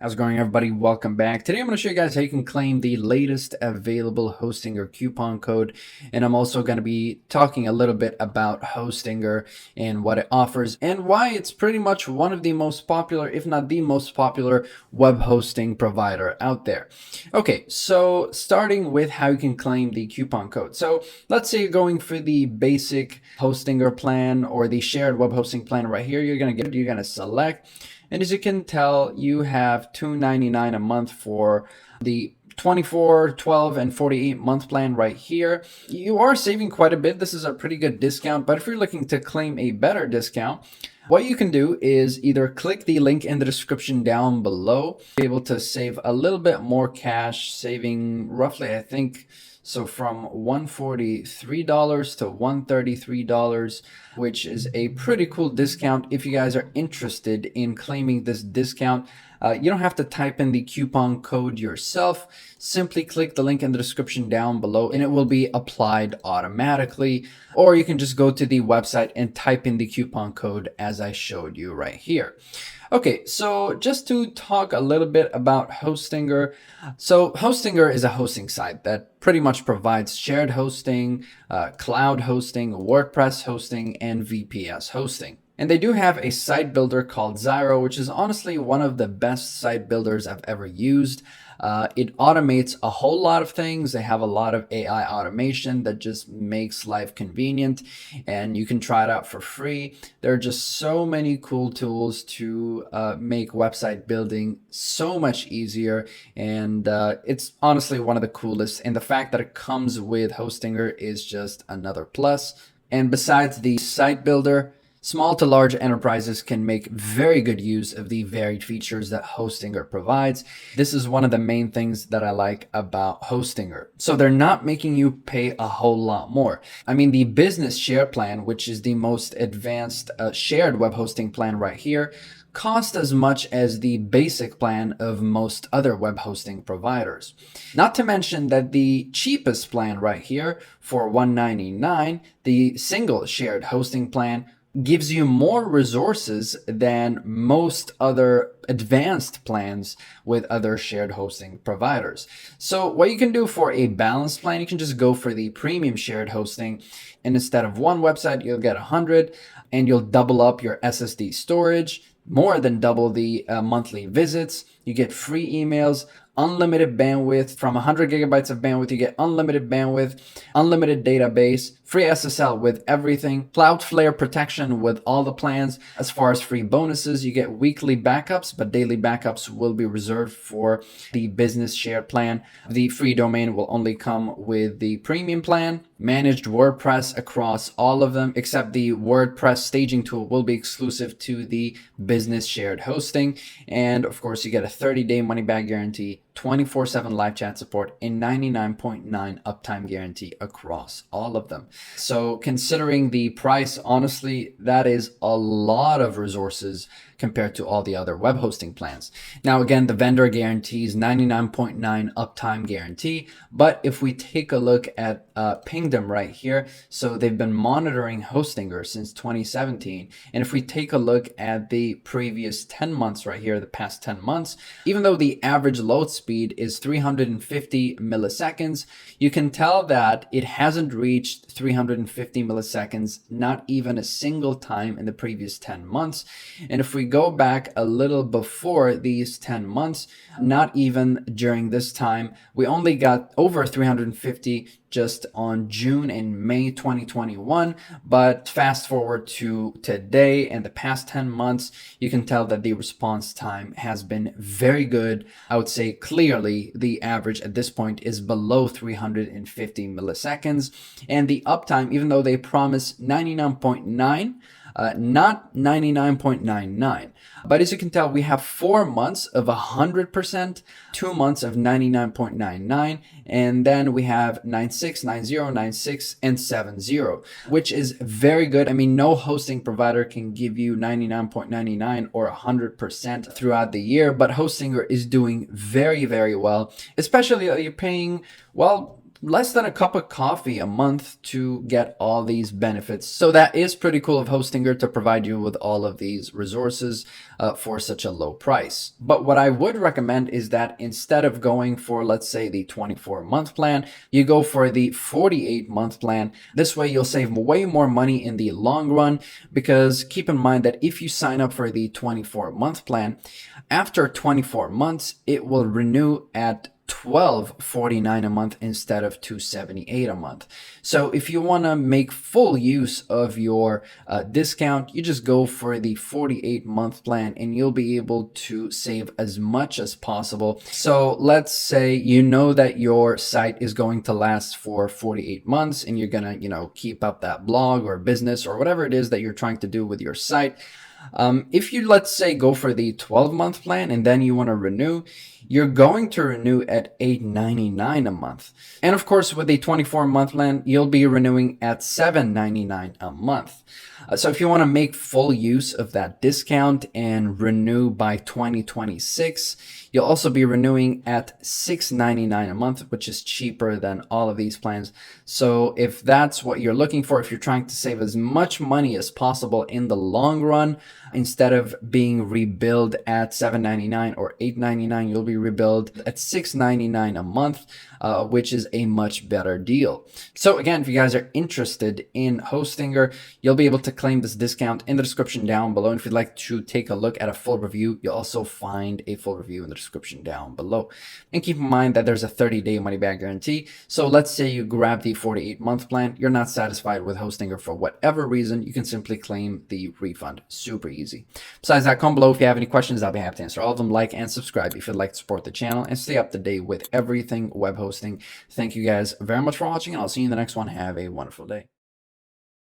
How's it going, everybody? Welcome back. Today I'm going to show you guys how you can claim the latest available Hostinger coupon code, and I'm also going to be talking a little bit about Hostinger and what it offers and why it's pretty much one of the most popular, if not the most popular, web hosting provider out there. Okay, so starting with how you can claim the coupon code. So let's say you're going for the basic Hostinger plan or the shared web hosting plan right here. You're going to select. And as you can tell, you have $2.99 a month for the 24, 12, and 48 month plan right here. You are saving quite a bit. This is a pretty good discount, but if you're looking to claim a better discount, what you can do is either click the link in the description down below, be able to save a little bit more cash, saving roughly, I think, so from $143 to $133, which is a pretty cool discount. If you guys are interested in claiming this discount, you don't have to type in the coupon code yourself. Simply click the link in the description down below and it will be applied automatically. Or you can just go to the website and type in the coupon code as I showed you right here. Okay, so just to talk a little bit about Hostinger. So Hostinger is a hosting site that pretty much provides shared hosting, cloud hosting, WordPress hosting, and VPS hosting. And they do have a site builder called Zyro, which is honestly one of the best site builders I've ever used. It automates a whole lot of things. They have a lot of AI automation that just makes life convenient, and you can try it out for free. There are just so many cool tools to make website building so much easier, and it's honestly one of the coolest. And the fact that it comes with Hostinger is just another plus. And besides the site builder, small to large enterprises can make very good use of the varied features that Hostinger provides. This is one of the main things that I like about Hostinger. So they're not making you pay a whole lot more. I mean, the business share plan, which is the most advanced shared web hosting plan right here, cost as much as the basic plan of most other web hosting providers. Not to mention that the cheapest plan right here for $199, the single shared hosting plan, gives you more resources than most other advanced plans with other shared hosting providers. So what you can do for a balanced plan, you can just go for the premium shared hosting, and instead of one website, you'll get 100, and you'll double up your SSD storage, more than double the monthly visits. You get free emails, unlimited bandwidth. From 100 gigabytes of bandwidth, you get unlimited bandwidth, unlimited database, free SSL with everything, Cloudflare protection with all the plans. As far as free bonuses, you get weekly backups, but daily backups will be reserved for the business shared plan. The free domain will only come with the premium plan. Managed WordPress across all of them, except the WordPress staging tool will be exclusive to the business shared hosting. And of course, you get a 30-day money-back guarantee, 24/7 live chat support, and 99.9 uptime guarantee across all of them. So considering the price, honestly, that is a lot of resources compared to all the other web hosting plans. Now, again, the vendor guarantees 99.9 uptime guarantee. But if we take a look at Pingdom right here, so they've been monitoring Hostinger since 2017. And if we take a look at the previous 10 months right here, the past 10 months, even though the average load speed is 350 milliseconds, you can tell that it hasn't reached 350 milliseconds, not even a single time in the previous 10 months. And if we go back a little before these 10 months, not even during this time, we only got over 350 just on June and May 2021. But fast forward to today and the past 10 months, you can tell that the response time has been very good. I would say clearly the average at this point is below 350 milliseconds. And the uptime, even though they promise 99.9, not 99.99. But as you can tell, we have 4 months of 100%, 2 months of 99.99, and then we have 96, 90, 96, and 70, which is very good. I mean, no hosting provider can give you 99.99 or 100% throughout the year, but Hostinger is doing very, very well, especially you're paying, well, less than a cup of coffee a month to get all these benefits. So that is pretty cool of Hostinger to provide you with all of these resources for such a low price. But what I would recommend is that instead of going for, let's say, the 24-month plan, you go for the 48-month plan. This way you'll save way more money in the long run, because keep in mind that if you sign up for the 24-month plan, after 24 months, it will renew at $12.49 a month instead of $278 a month. So if you want to make full use of your discount, you just go for the 48-month plan and you'll be able to save as much as possible. So let's say you know that your site is going to last for 48 months and you're going to, keep up that blog or business or whatever it is that you're trying to do with your site. If you, let's say, go for the 12-month plan and then you want to renew, you're going to renew at $8.99 a month. And of course, with the 24-month plan, you'll be renewing at $7.99 a month. So if you want to make full use of that discount and renew by 2026, you'll also be renewing at $6.99 a month, which is cheaper than all of these plans. So if that's what you're looking for, if you're trying to save as much money as possible in the long run, instead of being rebilled at $7.99 or $8.99, you'll be rebilled at $6.99 a month, which is a much better deal. So again, if you guys are interested in Hostinger, you'll be able to claim this discount in the description down below. And if you'd like to take a look at a full review, you'll also find a full review in the description down below. And keep in mind that there's a 30-day money-back guarantee. So let's say you grab the 48-month plan, you're not satisfied with Hostinger for whatever reason, you can simply claim the refund. Super easy. Besides that, comment below if you have any questions. I'll be happy to answer all of them. Like and subscribe if you'd like to support the channel and stay up to date with everything web hosting. Thank you guys very much for watching, and I'll see you in the next one. Have a wonderful day.